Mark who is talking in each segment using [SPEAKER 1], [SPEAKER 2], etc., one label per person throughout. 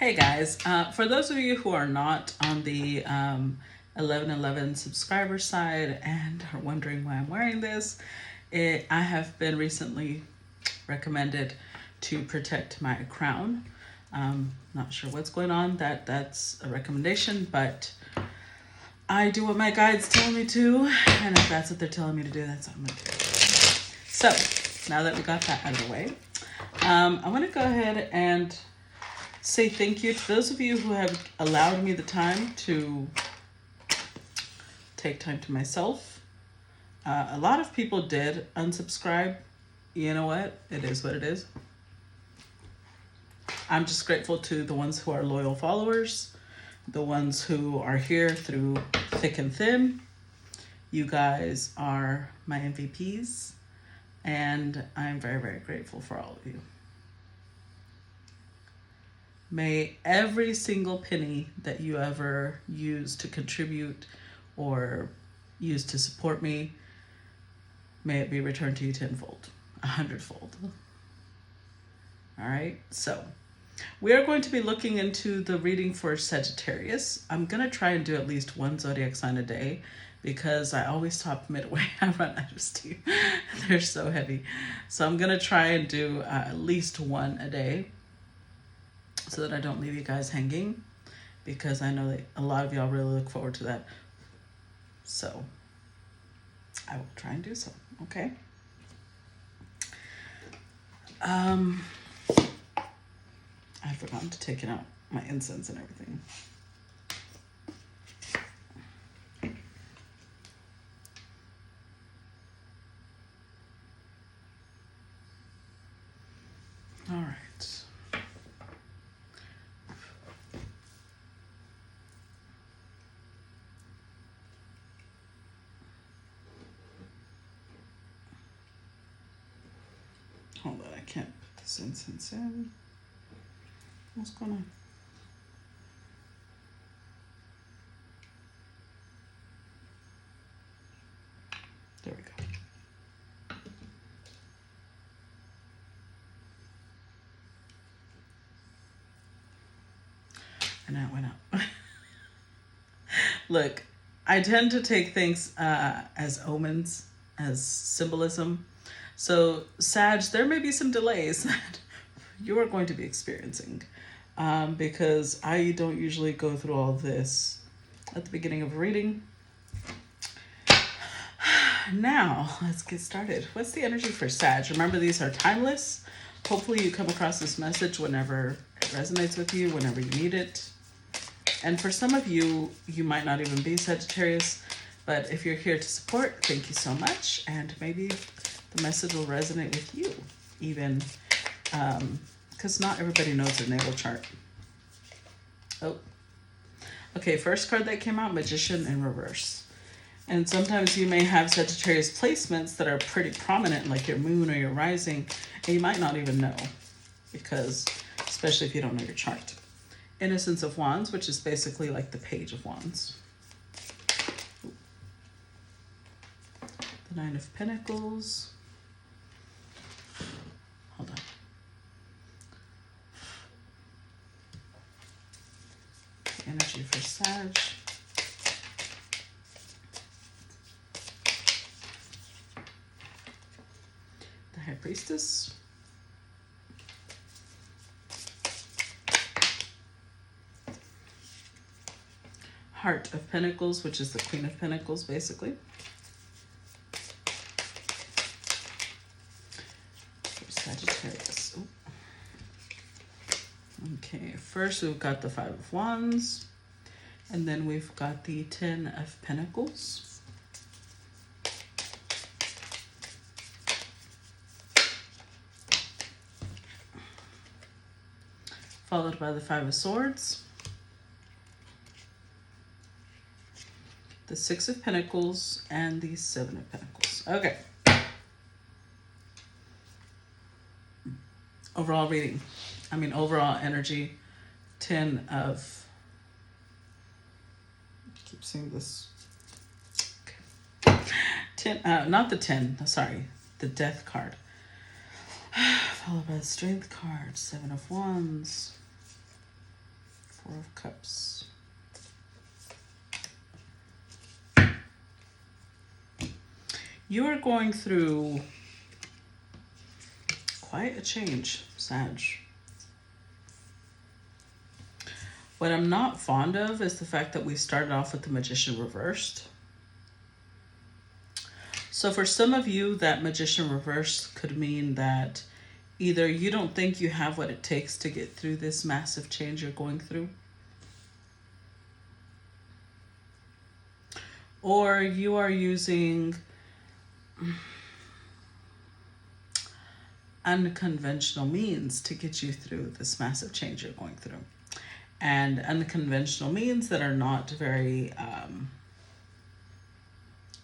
[SPEAKER 1] Hey guys, for those of you who are not on the 1111 subscriber side and are wondering why I'm wearing this, I have been recently recommended to protect my crown. Not sure what's going on, that's a recommendation, but I do what my guides tell me to, and if that's what they're telling me to do, that's what I'm gonna do. So, now that we got that out of the way, I want to go ahead and say thank you to those of you who have allowed me the time to take time to myself. A lot of people did unsubscribe. You know what? It is what it is. I'm just grateful to the ones who are loyal followers, the ones who are here through thick and thin. You guys are my MVPs, and I'm very, very grateful for all of you. May every single penny that you ever use to contribute or use to support me, may it be returned to you tenfold, 100-fold. All right, so we are going to be looking into the reading for Sagittarius. I'm going to try and do at least one zodiac sign a day because I always stop midway. I run out of steam. They're so heavy. So I'm going to try and do at least one a day, so that I don't leave you guys hanging, because I know that a lot of y'all really look forward to that. So I will try and do so, okay? I've forgotten to take out my incense and everything. All right. Hold on, I can't put this incense in. What's going on? There we go. And that went up. Look, I tend to take things as omens, as symbolism. So, Sag, there may be some delays that you are going to be experiencing, because I don't usually go through all this at the beginning of a reading. Now, let's get started. What's the energy for Sag? Remember, these are timeless. Hopefully you come across this message whenever it resonates with you, whenever you need it. And for some of you, you might not even be Sagittarius, but if you're here to support, thank you so much. And maybe the message will resonate with you, even because not everybody knows their natal chart. Oh, okay. First card that came out, Magician in reverse. And sometimes you may have Sagittarius placements that are pretty prominent, like your moon or your rising, and you might not even know, because especially if you don't know your chart. Innocence of Wands, which is basically like the Page of Wands. The Nine of Pentacles. Hold on. Energy for Sag. The High Priestess. Heart of Pentacles, which is the Queen of Pentacles, basically. For Sagittarius. Ooh. Okay, first we've got the Five of Wands, and then we've got the Ten of Pentacles. Followed by the Five of Swords, the Six of Pentacles, and the Seven of Pentacles. Okay. Overall reading. Overall energy. 10 of... I keep seeing this. Okay. 10, not the 10, sorry. The Death card. Followed by the Strength card. 7 of Wands. Four of Cups. You are going through quite a change, Sag. What I'm not fond of is the fact that we started off with the Magician reversed. So for some of you, that Magician reversed could mean that either you don't think you have what it takes to get through this massive change you're going through, or you are using unconventional means to get you through this massive change you're going through. And unconventional means that are not very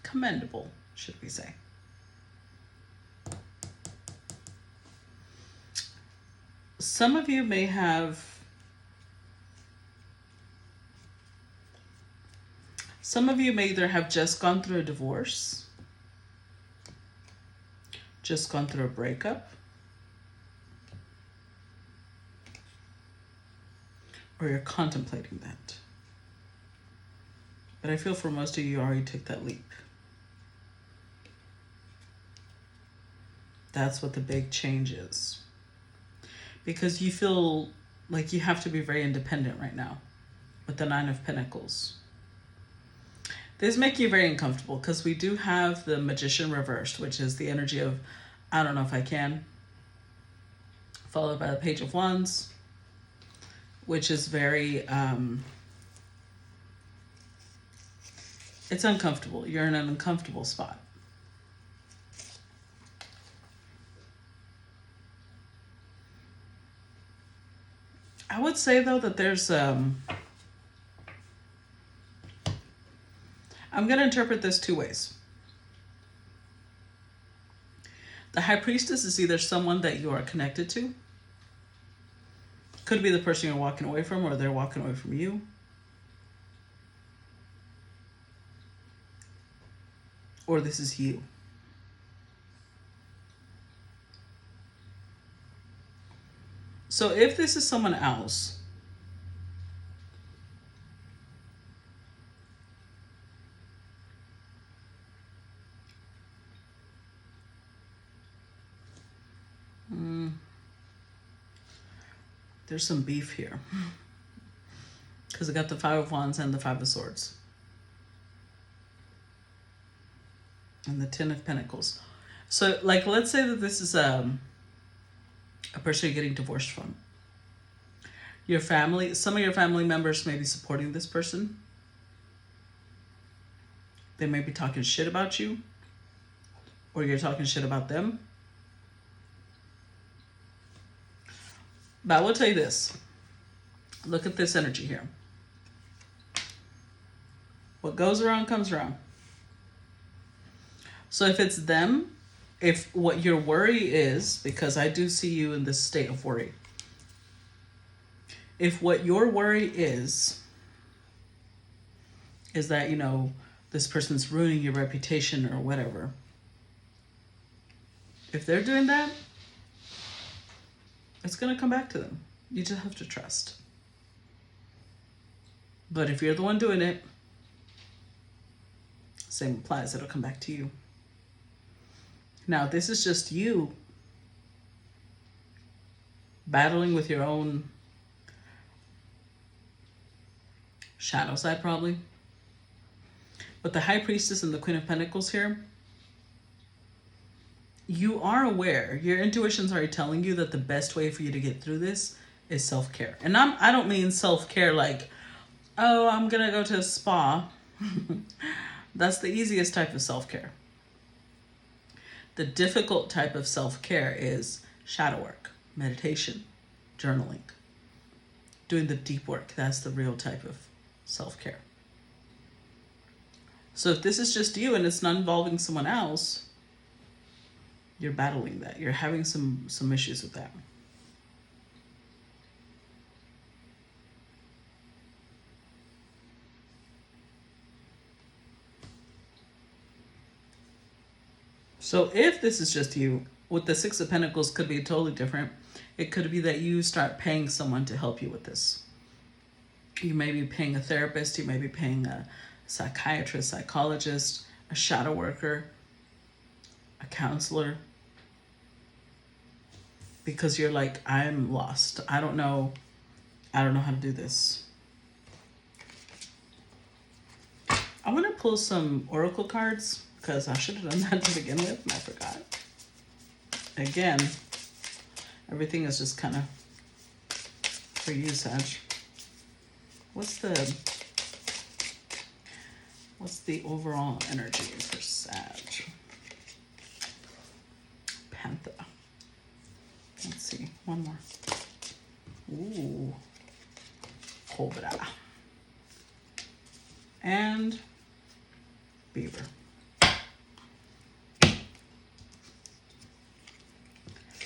[SPEAKER 1] commendable, should we say. Some of you may have, either have just gone through a divorce, just gone through a breakup, or you're contemplating that. But I feel for most of you already took that leap. That's what the big change is. Because you feel like you have to be very independent right now with the Nine of Pentacles. This makes you very uncomfortable because we do have the Magician reversed, which is the energy of, I don't know if I can, followed by the Page of Wands, which is very, it's uncomfortable. You're in an uncomfortable spot. I would say, though, that there's, I'm going to interpret this two ways. The High Priestess is either someone that you are connected to. Could be the person you're walking away from, or they're walking away from you. Or this is you. So if this is someone else, there's some beef here. Because I got the Five of Wands and the Five of Swords. And the Ten of Pentacles. So, like, let's say that this is a person you're getting divorced from. Your family, some of your family members may be supporting this person. They may be talking shit about you, or you're talking shit about them. But I will tell you this. Look at this energy here. What goes around comes around. So if it's them, if what your worry is, because I do see you in this state of worry. If what your worry is that, you know, this person's ruining your reputation or whatever. If they're doing that, it's going to come back to them. You just have to trust. But if you're the one doing it, same applies. It'll come back to you. Now, this is just you battling with your own shadow side, probably. But the High Priestess and the Queen of Pentacles here, you are aware, your intuition's already telling you that the best way for you to get through this is self-care. And I don't mean self-care like, oh, I'm going to go to a spa. That's the easiest type of self-care. The difficult type of self-care is shadow work, meditation, journaling, doing the deep work. That's the real type of self-care. So if this is just you and it's not involving someone else, you're battling that. You're having some issues with that. So if this is just you, with the Six of Pentacles could be totally different. It could be that you start paying someone to help you with this. You may be paying a therapist, you may be paying a psychiatrist, psychologist, a shadow worker, a counselor, because you're like, I'm lost. I don't know how to do this. I want to pull some oracle cards because I should have done that to begin with and I forgot. Again, everything is just kind of for you, Sag. What's the overall energy for Sag? Panther. Let's see, one more. Ooh, Cobra. And Beaver.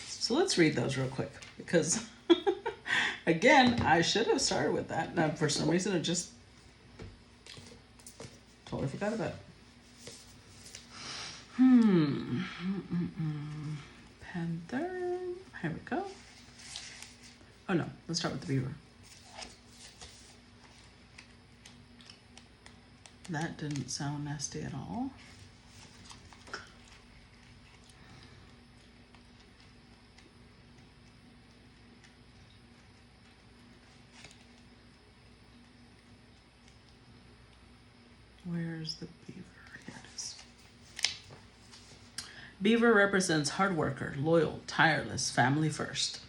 [SPEAKER 1] So let's read those real quick because, again, I should have started with that. And for some reason, it just totally forgot about it. Panther. Here we go. Oh no, let's start with the Beaver. That didn't sound nasty at all. Where's the Beaver? Here it is. Beaver represents hard worker, loyal, tireless, family first.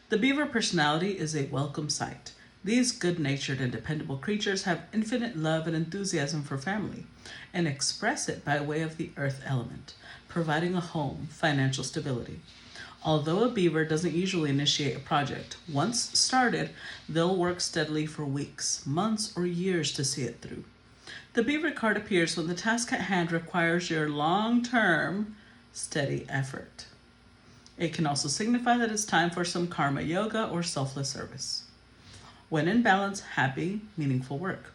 [SPEAKER 1] The Beaver personality is a welcome sight. These good-natured and dependable creatures have infinite love and enthusiasm for family and express it by way of the earth element, providing a home, financial stability. Although a Beaver doesn't usually initiate a project, once started, they'll work steadily for weeks, months, or years to see it through. The Beaver card appears when the task at hand requires your long-term, steady effort. It can also signify that it's time for some karma yoga or selfless service. When in balance, happy, meaningful work.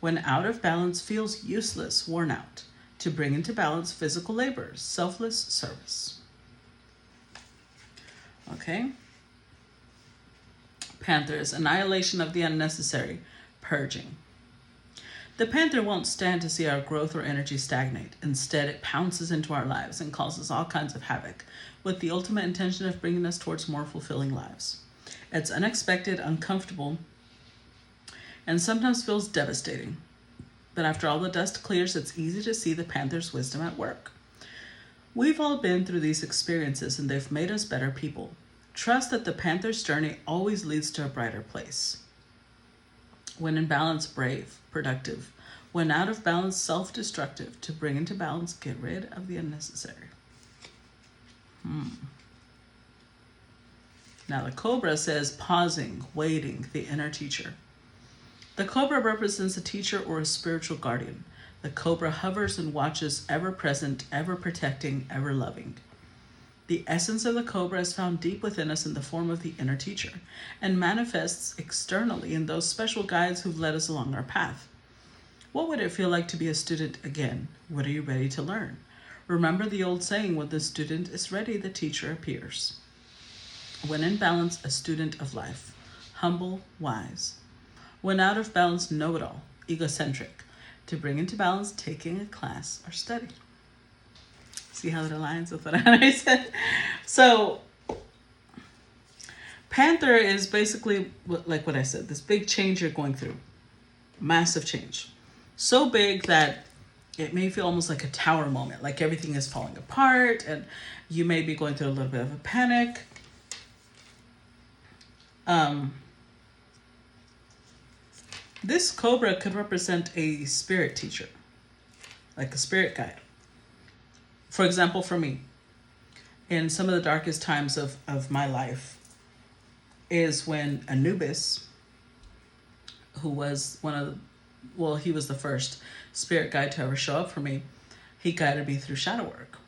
[SPEAKER 1] When out of balance, feels useless, worn out. To bring into balance, physical labor, selfless service. Okay. Panthers, annihilation of the unnecessary, purging. The panther won't stand to see our growth or energy stagnate. Instead, it pounces into our lives and causes all kinds of havoc, with the ultimate intention of bringing us towards more fulfilling lives. It's unexpected, uncomfortable, and sometimes feels devastating. But after all the dust clears, it's easy to see the panther's wisdom at work. We've all been through these experiences, and they've made us better people. Trust that the panther's journey always leads to a brighter place. When in balance, brave, productive. When out of balance, self-destructive. To bring into balance, get rid of the unnecessary. Now the cobra says pausing, waiting, the inner teacher. The cobra represents a teacher or a spiritual guardian. The cobra hovers and watches, ever present, ever protecting, ever loving. The essence of the cobra is found deep within us in the form of the inner teacher and manifests externally in those special guides who've led us along our path. What would it feel like to be a student again? What are you ready to learn? Remember the old saying, when the student is ready, the teacher appears. When in balance, a student of life, humble, wise. When out of balance, know-it-all, egocentric. To bring into balance, taking a class or study. See how it aligns with what I said? So, Panther is basically like what I said, this big change you're going through. Massive change. So big that it may feel almost like a tower moment, like everything is falling apart and you may be going through a little bit of a panic. This cobra could represent a spirit teacher, like a spirit guide. For example, for me, in some of the darkest times of my life is when Anubis, who was he was the first spirit guide to ever show up for me, he guided me through shadow work.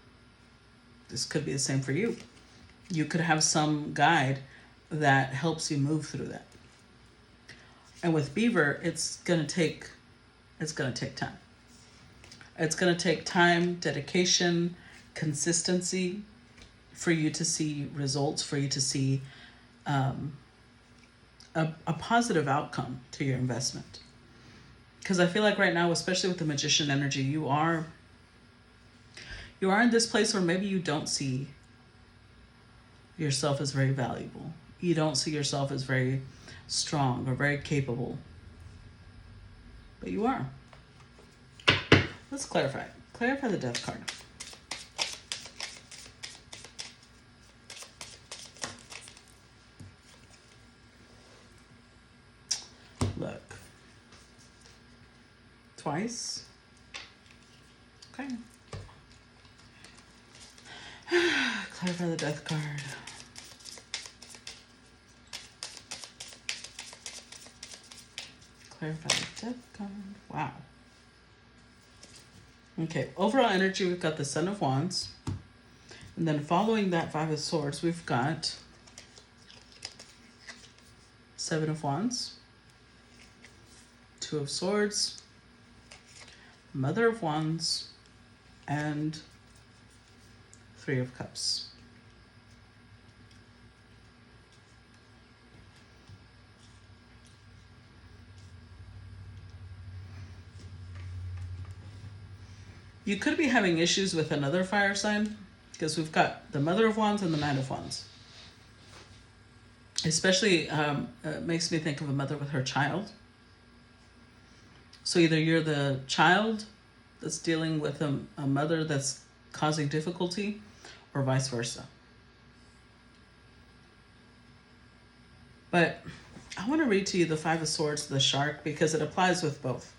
[SPEAKER 1] This could be the same for you. You could have some guide that helps you move through that. And with Beaver, it's gonna take time. It's gonna take time, dedication, consistency for you to see results, for you to see a positive outcome to your investment. Because I feel like right now, especially with the Magician energy, you are in this place where maybe you don't see yourself as very valuable. You don't see yourself as very strong or very capable. But you are. Let's clarify. Clarify the Death card. Look. Twice. Okay. Clarify the Death card. Clarify the Death card. Wow. Okay, overall energy, we've got the Son of Wands. And then following that Five of Swords, we've got Seven of Wands, Two of Swords, Mother of Wands, and Three of Cups. You could be having issues with another fire sign because we've got the Mother of Wands and the Nine of Wands. Especially it makes me think of a mother with her child. So either you're the child that's dealing with a mother that's causing difficulty, or vice versa. But I want to read to you the Five of Swords, the shark, because it applies with both.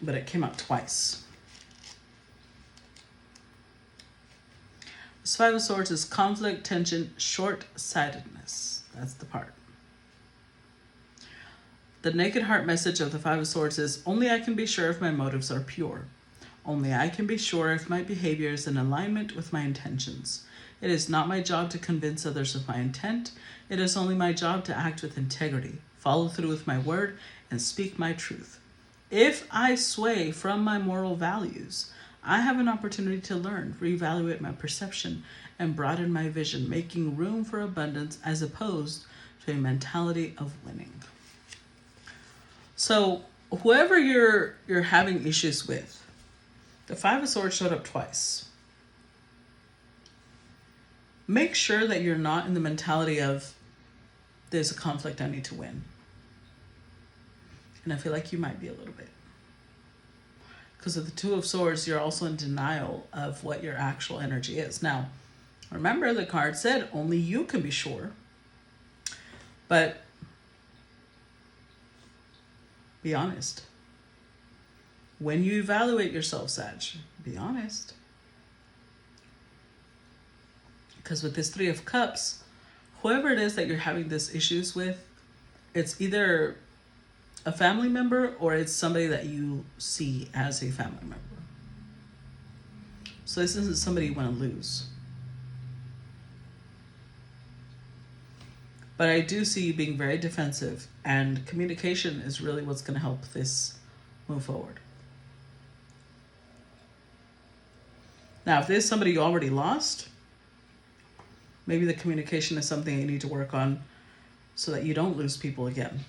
[SPEAKER 1] But it came out twice. This Five of Swords is conflict, tension, short-sightedness. That's the part. The naked heart message of the Five of Swords is, only I can be sure if my motives are pure. Only I can be sure if my behavior is in alignment with my intentions. It is not my job to convince others of my intent. It is only my job to act with integrity, follow through with my word, and speak my truth. If I sway from my moral values, I have an opportunity to learn, reevaluate my perception, and broaden my vision, making room for abundance as opposed to a mentality of winning. So whoever you're having issues with, the Five of Swords showed up twice. Make sure that you're not in the mentality of, there's a conflict I need to win. And I feel like you might be a little bit. Because of the Two of Swords, you're also in denial of what your actual energy is. Now, remember the card said only you can be sure. But be honest. When you evaluate yourself, Sag, be honest. Because with this Three of Cups, whoever it is that you're having this issues with, it's either a family member or it's somebody that you see as a family member. So this isn't somebody you want to lose. But I do see you being very defensive, and communication is really what's going to help this move forward. Now, if there's somebody you already lost, maybe the communication is something you need to work on so that you don't lose people again.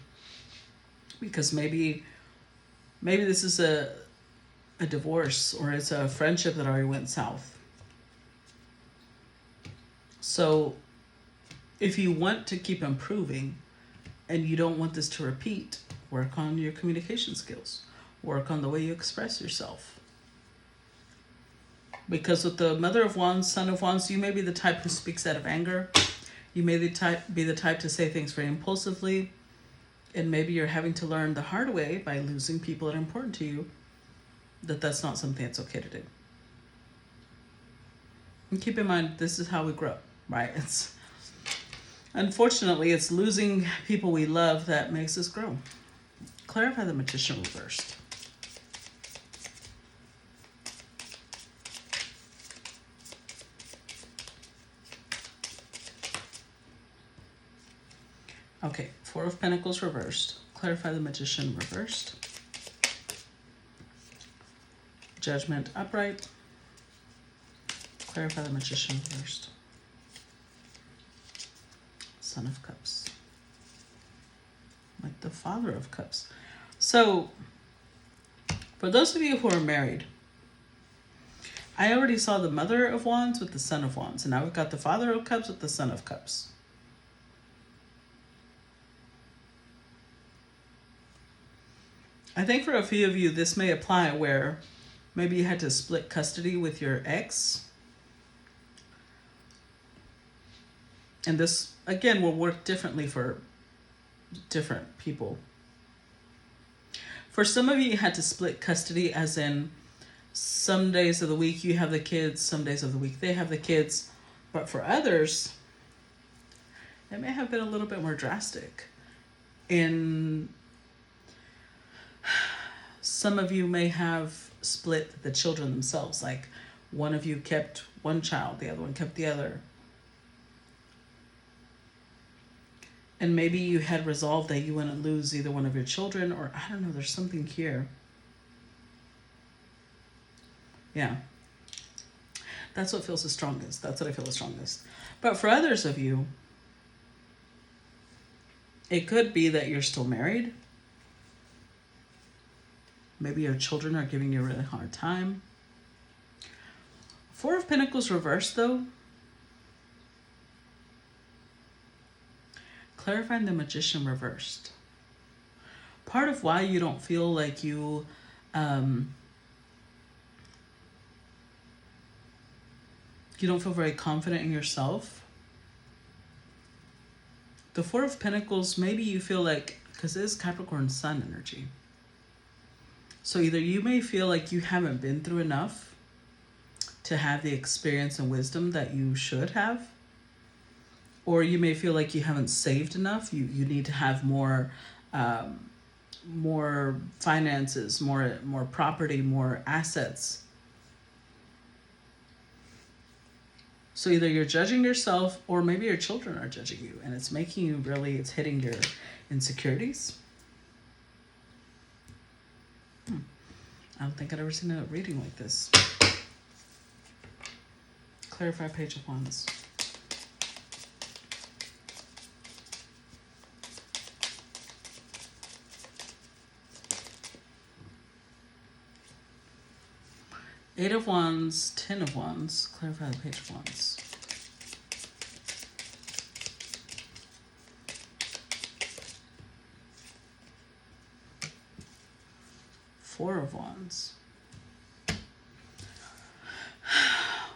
[SPEAKER 1] Because maybe this is a divorce, or it's a friendship that already went south. So if you want to keep improving and you don't want this to repeat, work on your communication skills. Work on the way you express yourself. Because with the Mother of Wands, Son of Wands, you may be the type who speaks out of anger. You may be the type to say things very impulsively. And maybe you're having to learn the hard way by losing people that are important to you, that that's not something that's okay to do. And keep in mind, this is how we grow, right? Unfortunately, it's losing people we love that makes us grow. Clarify the Magician reversed. Okay, Four of Pentacles reversed. Clarify the Magician reversed. Judgment upright. Clarify the Magician reversed. Son of Cups. the Father of Cups. So, for those of you who are married, I already saw the Mother of Wands with the Son of Wands. And now we've got the Father of Cups with the Son of Cups. I think for a few of you, this may apply where maybe you had to split custody with your ex. And this, again, will work differently for different people. For some of you, you had to split custody, as in some days of the week you have the kids, some days of the week they have the kids. But for others, it may have been a little bit more drastic. In some of you may have split the children themselves. Like one of you kept one child, the other one kept the other. And maybe you had resolved that you wouldn't lose either one of your children, or I don't know, there's something here. Yeah. That's what feels the strongest. That's what I feel the strongest. But for others of you, it could be that you're still married. Maybe your children are giving you a really hard time. Four of Pentacles reversed, though. Clarifying the Magician reversed. Part of why you don't feel like you don't feel very confident in yourself. The Four of Pentacles, maybe you feel like, because it is Capricorn Sun energy. So either you may feel like you haven't been through enough to have the experience and wisdom that you should have. Or you may feel like you haven't saved enough. You need to have more finances, more property, more assets. So either you're judging yourself, or maybe your children are judging you, and it's making you really, it's hitting your insecurities. I don't think I've ever seen a reading like this. Clarify Page of Wands. Eight of Wands, Ten of Wands. Clarify the Page of Wands. Four of Wands.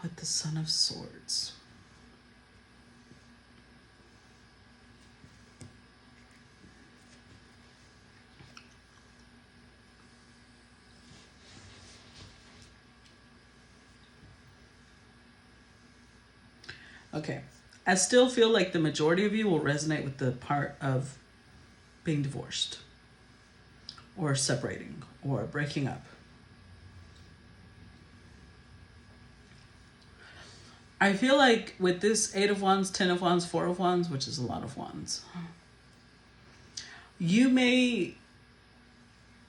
[SPEAKER 1] With the Son of Swords. Okay, I still feel like the majority of you will resonate with the part of being divorced or separating or breaking up. I feel like with this Eight of Wands, Ten of Wands, Four of Wands, which is a lot of wands, you may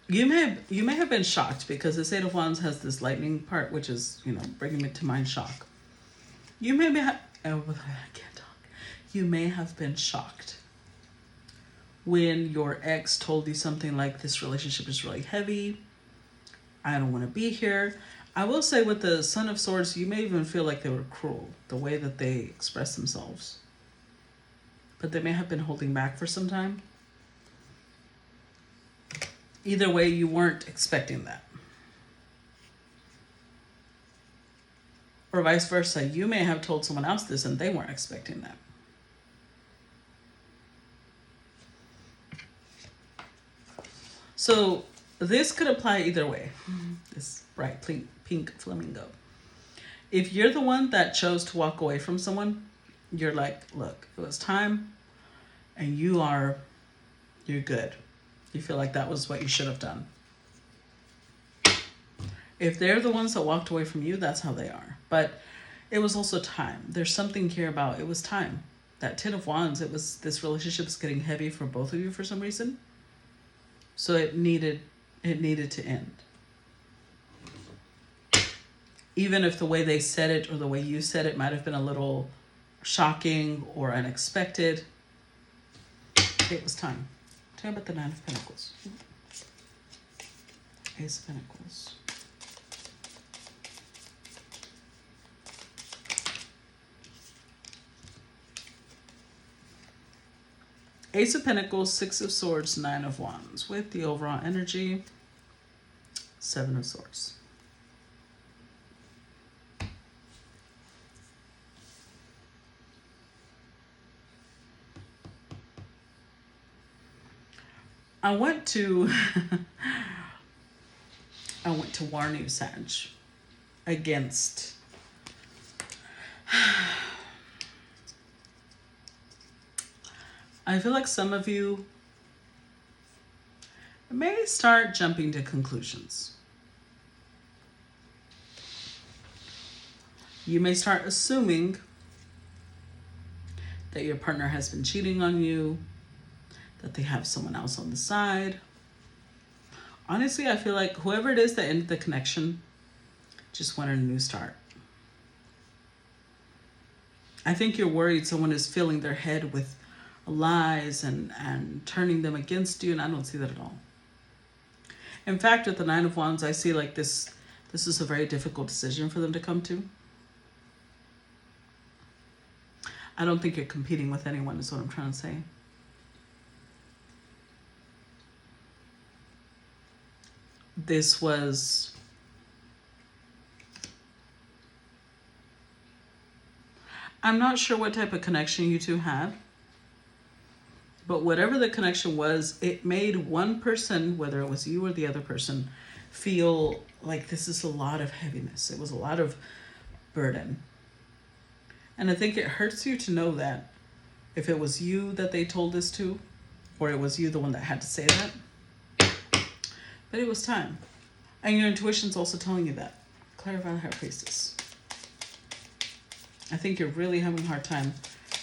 [SPEAKER 1] have been shocked, because this Eight of Wands has this lightning part, which is, bringing me to mind shock. You may have, I can't talk. You may have been shocked when your ex told you something like, this relationship is really heavy, I don't want to be here. I will say with the Son of Swords, you may even feel like they were cruel, the way that they express themselves. But they may have been holding back for some time. Either way, you weren't expecting that. Or vice versa, you may have told someone else this and they weren't expecting that. So this could apply either way. This bright pink flamingo. If you're the one that chose to walk away from someone, you're like, look, it was time, and you're good. You feel like that was what you should have done. If they're the ones that walked away from you, that's how they are. But it was also time. There's something here about it was time. That Ten of Wands, this relationship's getting heavy for both of you for some reason. So it needed to end. Even if the way they said it or the way you said it might have been a little shocking or unexpected, it was time. Tell me about the Nine of Pentacles. Ace of Pentacles. Ace of Pentacles, Six of Swords, Nine of Wands. With the overall energy, Seven of Swords. I want to warn you, Sag, against I feel like some of you may start jumping to conclusions. You may start assuming that your partner has been cheating on you, that they have someone else on the side. Honestly, I feel like whoever it is that ended the connection just wanted a new start. I think you're worried someone is filling their head with lies and turning them against you, and I don't see that at all. In fact, with the Nine of Wands, I see like this is a very difficult decision for them to come to. I don't think you're competing with anyone, is what I'm trying to say. This was I'm not sure what type of connection you two had, but whatever the connection was, it made one person, whether it was you or the other person, feel like this is a lot of heaviness. It was a lot of burden. And I think it hurts you to know that if it was you that they told this to, or it was you the one that had to say that, but it was time. And your intuition's also telling you that. Clarify the High Priestess. I think you're really having a hard time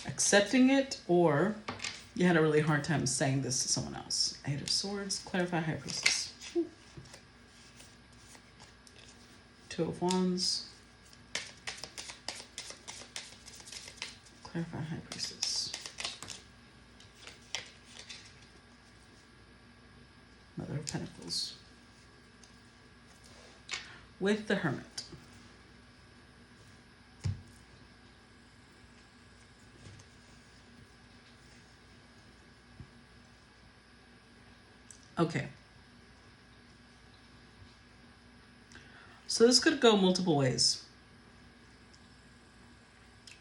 [SPEAKER 1] accepting it, or you had a really hard time saying this to someone else. Eight of Swords, clarify High Priestess. Two of Wands. Clarify High Priestess. Mother of Pentacles. With the Hermit. Okay. So this could go multiple ways.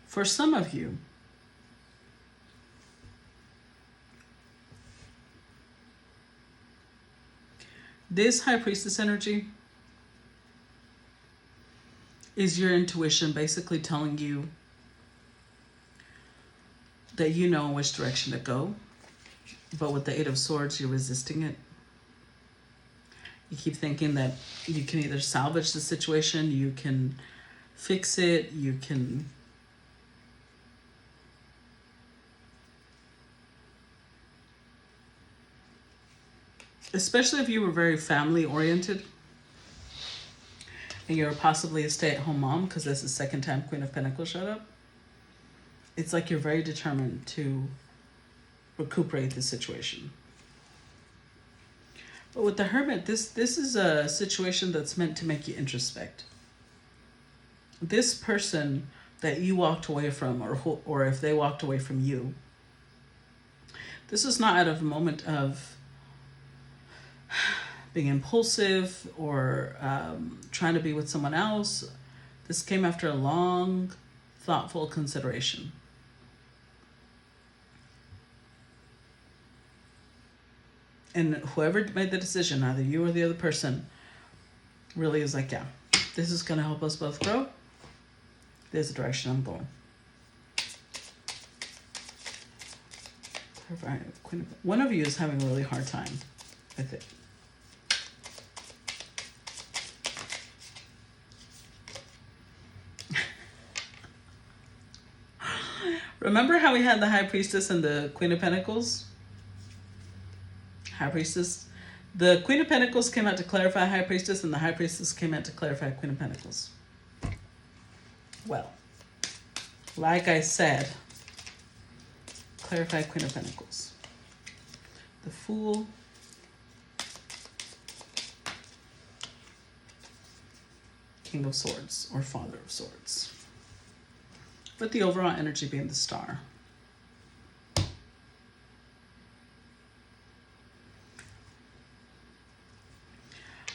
[SPEAKER 1] For some of you, this High Priestess energy is your intuition basically telling you that you know which direction to go. But with the Eight of Swords, you're resisting it. You keep thinking that you can either salvage the situation, you can fix it, you can... Especially if you were very family-oriented and you're possibly a stay-at-home mom, because this is the second time Queen of Pentacles showed up. It's like you're very determined to recuperate the situation. But with the Hermit, this is a situation that's meant to make you introspect. This person that you walked away from, or if they walked away from you, this is not out of a moment of being impulsive or trying to be with someone else. This came after a long, thoughtful consideration. And whoever made the decision, either you or the other person, really is like, yeah, this is going to help us both grow. There's the direction I'm going. One of you is having a really hard time with it. Remember how we had the High Priestess and the Queen of Pentacles? High Priestess. The Queen of Pentacles came out to clarify High Priestess, and the High Priestess came out to clarify Queen of Pentacles. Well, like I said, clarify Queen of Pentacles. the Fool, King of Swords, or Father of Swords, with the overall energy being the Star.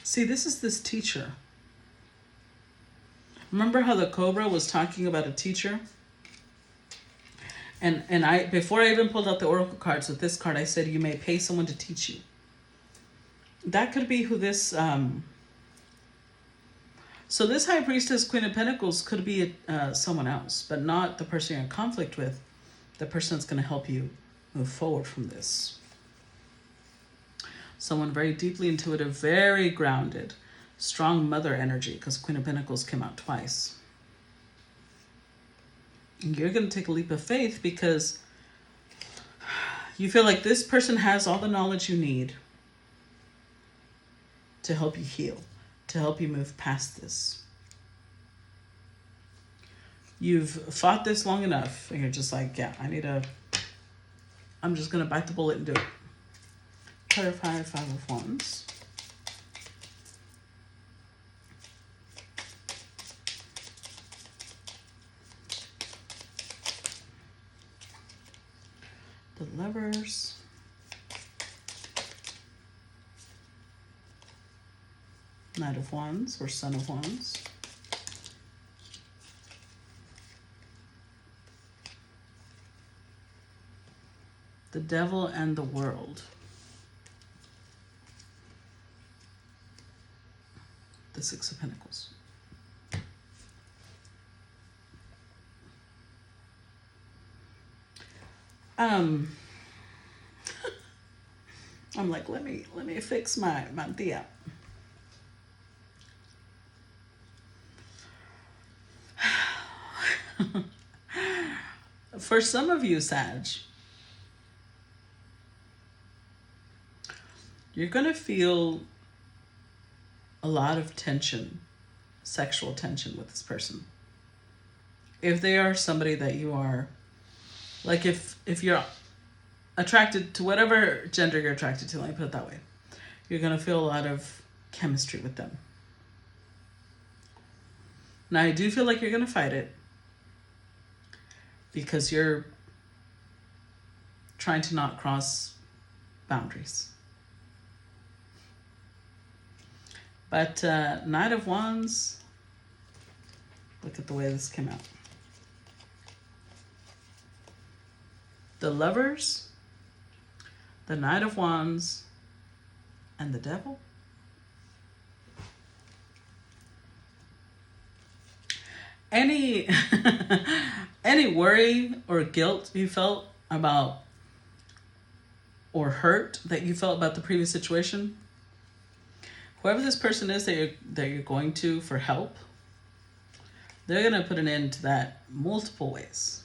[SPEAKER 1] See, this is this teacher. Remember how the Cobra was talking about a teacher? And I, before I even pulled out the Oracle cards with this card, I said you may pay someone to teach you. That could be who this... So this High Priestess, Queen of Pentacles, could be someone else, but not the person you're in conflict with. The person that's going to help you move forward from this. Someone very deeply intuitive, very grounded, strong mother energy, because Queen of Pentacles came out twice. And you're going to take a leap of faith because you feel like this person has all the knowledge you need to help you heal, to help you move past this. You've fought this long enough and you're just like, yeah, I'm just going to bite the bullet and do it. Clarify, Five of Wands. The Lovers. Knight of Wands or Son of Wands. The Devil and the World. The Six of Pentacles. I'm like, let me fix my tia. For some of you, Sag, you're gonna feel a lot of tension, sexual tension with this person. If they are somebody that you are, like if you're attracted to whatever gender you're attracted to, let me put it that way, you're going to feel a lot of chemistry with them. Now, I do feel like you're going to fight it because you're trying to not cross boundaries. But Knight of Wands, look at the way this came out. The Lovers, the Knight of Wands, and the Devil. Any worry or guilt you felt about, or hurt that you felt about the previous situation, whoever this person is that you're going to for help, they're going to put an end to that multiple ways.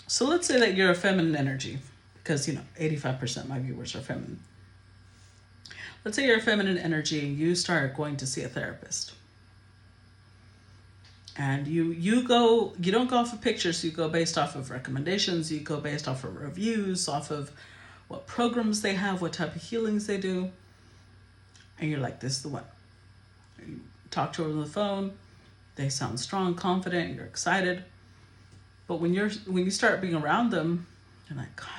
[SPEAKER 1] So let's say that you're a feminine energy, because 85% of my viewers are feminine. Let's say you're a feminine energy and you start going to see a therapist. And you don't go off of pictures, you go based off of recommendations, you go based off of reviews, off of what programs they have, what type of healings they do. And you're like, this is the one. You talk to her on the phone, they sound strong, confident, you're excited. But when you start being around them, you're like, God,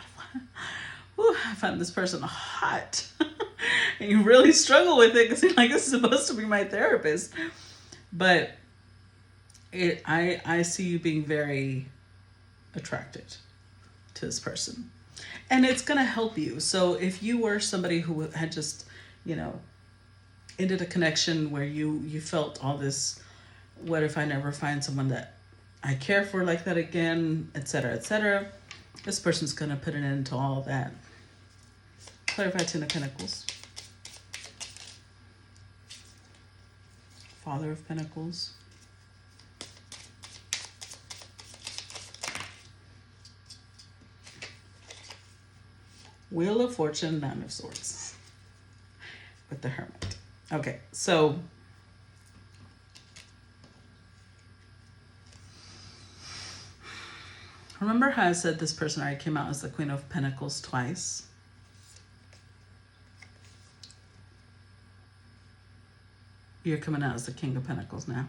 [SPEAKER 1] what? I found this person hot. And you really struggle with it because you're like, this is supposed to be my therapist. But I see you being very attracted to this person. And it's going to help you. So if you were somebody who had just, ended a connection where you felt all this, what if I never find someone that I care for like that again, etc., etc., this person's going to put an end to all of that. Clarify Ten of Pentacles. Father of Pentacles. Wheel of Fortune, Nine of Swords. With the Hermit. Okay, so Remember how I said this person already came out as the Queen of Pentacles twice? You're coming out as the King of Pentacles now.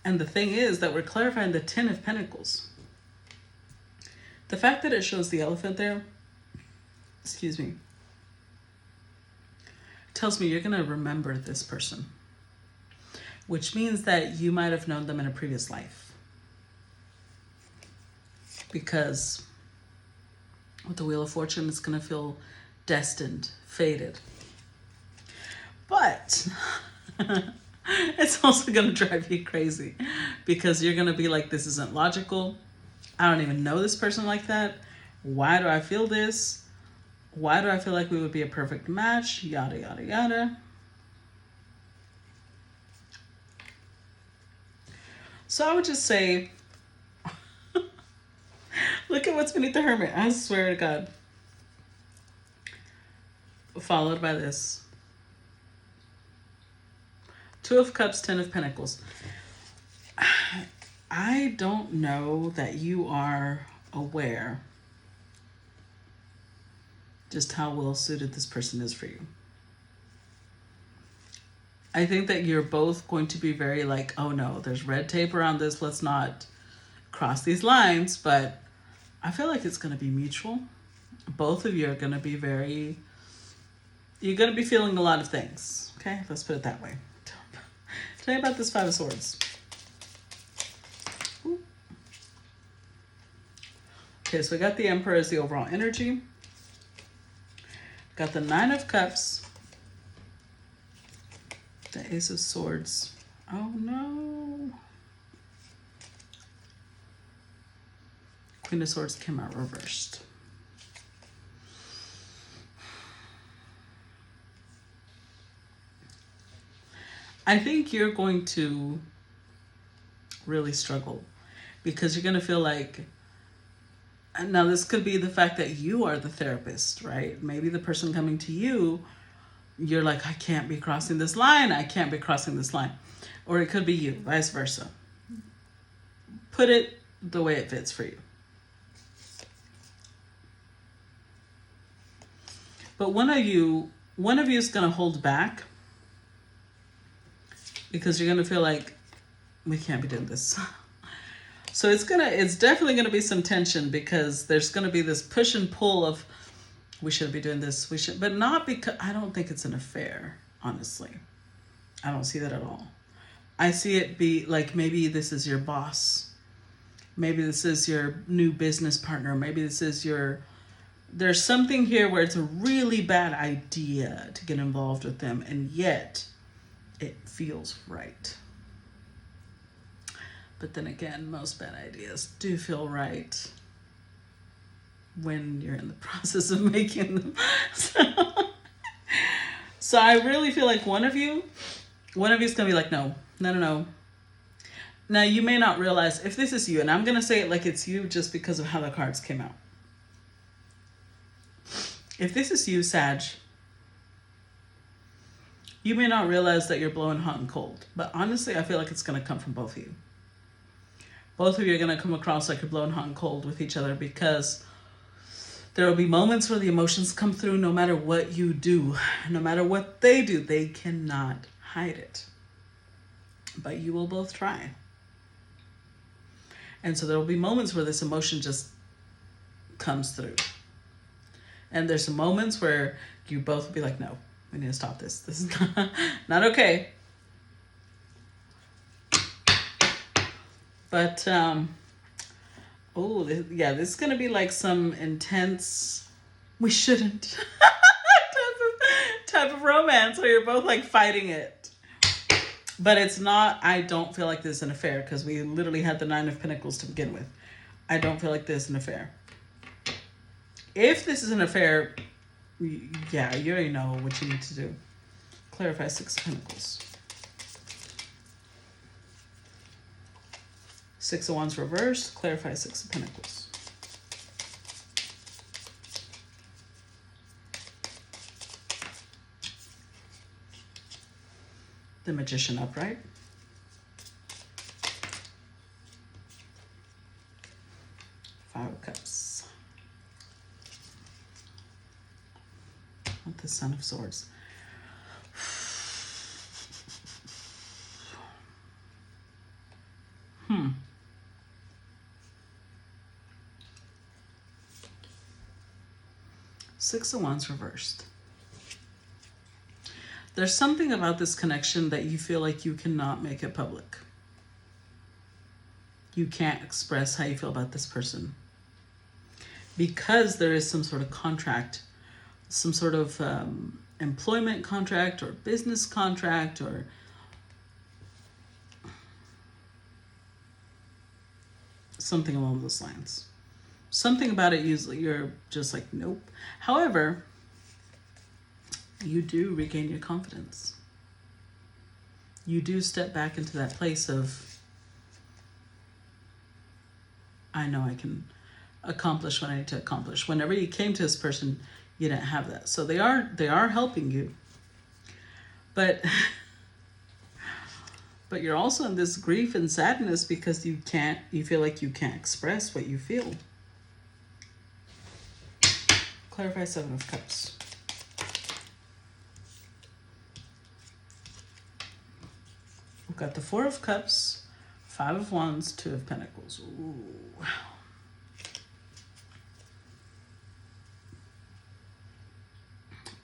[SPEAKER 1] And the thing is that we're clarifying the Ten of Pentacles. The fact that it shows the elephant there, excuse me, tells me you're going to remember this person, which means that you might have known them in a previous life. Because with the Wheel of Fortune, it's going to feel destined, fated. But it's also going to drive you crazy because you're going to be like, this isn't logical. I don't even know this person like that. Why do I feel this? Why do I feel like we would be a perfect match? Yada, yada, yada. So I would just say, look at what's beneath the Hermit. I swear to God. Followed by this. Two of Cups, Ten of Pentacles. I don't know that you are aware just how well suited this person is for you. I think that you're both going to be very like, oh no, there's red tape around this. Let's not cross these lines. But I feel like it's going to be mutual. Both of you are going to be very, you're going to be feeling a lot of things. Okay, let's put it that way. Tell me about this Five of Swords. Ooh. Okay, so we got the Emperor as the overall energy. Got the Nine of Cups. The Ace of Swords. Oh no. Queen of Swords came out reversed. I think you're going to really struggle because you're going to feel like, now this could be the fact that you are the therapist, right? Maybe the person coming to you, you're like, I can't be crossing this line. I can't be crossing this line. Or it could be you, vice versa. Put it the way it fits for you. But one of you is going to hold back because you're going to feel like we can't be doing this. So it's definitely going to be some tension because there's going to be this push and pull of we should be doing this, but not because, I don't think it's an affair, honestly. I don't see that at all. I see it be like maybe this is your boss. Maybe this is your new business partner. Maybe this is there's something here where it's a really bad idea to get involved with them, and yet it feels right. But then again, most bad ideas do feel right when you're in the process of making them. So I really feel like one of you is going to be like, no. Now, you may not realize if this is you, and I'm going to say it like it's you just because of how the cards came out. If this is you, Sag, you may not realize that you're blowing hot and cold. But honestly, I feel like it's going to come from both of you. Both of you are going to come across like you're blowing hot and cold with each other because there will be moments where the emotions come through no matter what you do. No matter what they do, they cannot hide it. But you will both try. And so there will be moments where this emotion just comes through. And there's some moments where you both will be like, no, we need to stop this. This is not okay. But, this is going to be like some intense, we shouldn't, type of romance where you're both like fighting it. But it's not, I don't feel like this is an affair because we literally had the Nine of Pentacles to begin with. I don't feel like this is an affair. If this is an affair, yeah, you already know what you need to do. Clarify Six of Pentacles. Six of Wands reversed. Clarify Six of Pentacles. The Magician upright. Five of Cups. With the Son of Swords. Six of Wands reversed. There's something about this connection that you feel like you cannot make it public. You can't express how you feel about this person. Because there is some sort of contract, some sort of employment contract or business contract or something along those lines. Something about it, usually you're just like, nope. However, you do regain your confidence. You do step back into that place of, I know I can accomplish what I need to accomplish. Whenever you came to this person, you didn't have that. So they are helping you. But you're also in this grief and sadness because you feel like you can't express what you feel. Clarify Seven of Cups. We've got the Four of Cups, Five of Wands, Two of Pentacles. Ooh.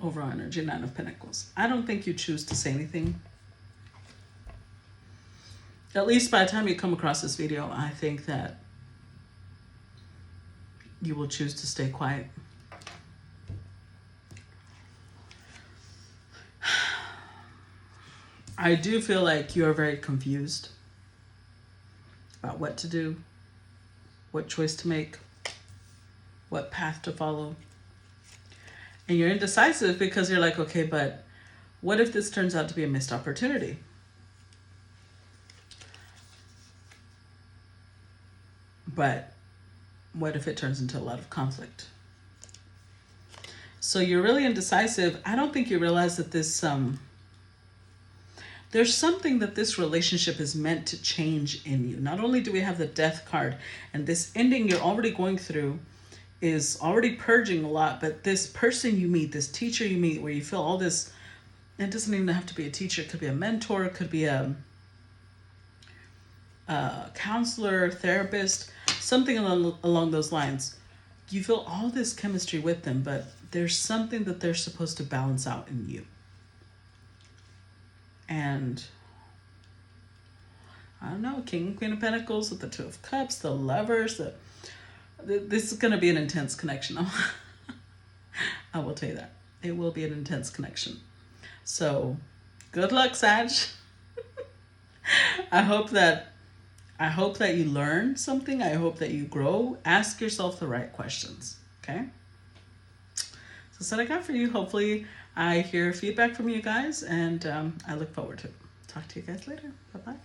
[SPEAKER 1] Overall energy, Nine of Pentacles. I don't think you choose to say anything. At least by the time you come across this video, I think that you will choose to stay quiet. I do feel like you're very confused about what to do, what choice to make, what path to follow. And you're indecisive because you're like, okay, but what if this turns out to be a missed opportunity? But what if it turns into a lot of conflict? So you're really indecisive. I don't think you realize that this, there's something that this relationship is meant to change in you. Not only do we have the Death card, and this ending you're already going through is already purging a lot, but this person you meet, this teacher you meet, where you feel all this, it doesn't even have to be a teacher, it could be a mentor, it could be a counselor, therapist, something along those lines. You feel all this chemistry with them, but there's something that they're supposed to balance out in you. And I don't know, King and Queen of Pentacles with the Two of Cups, the Lovers. This is going to be an intense connection. I will tell you that. It will be an intense connection. So good luck, Sag. I hope that you learn something. I hope that you grow. Ask yourself the right questions. Okay? So that's what I got for you. Hopefully I hear feedback from you guys, and I look forward to it. Talk to you guys later. Bye-bye.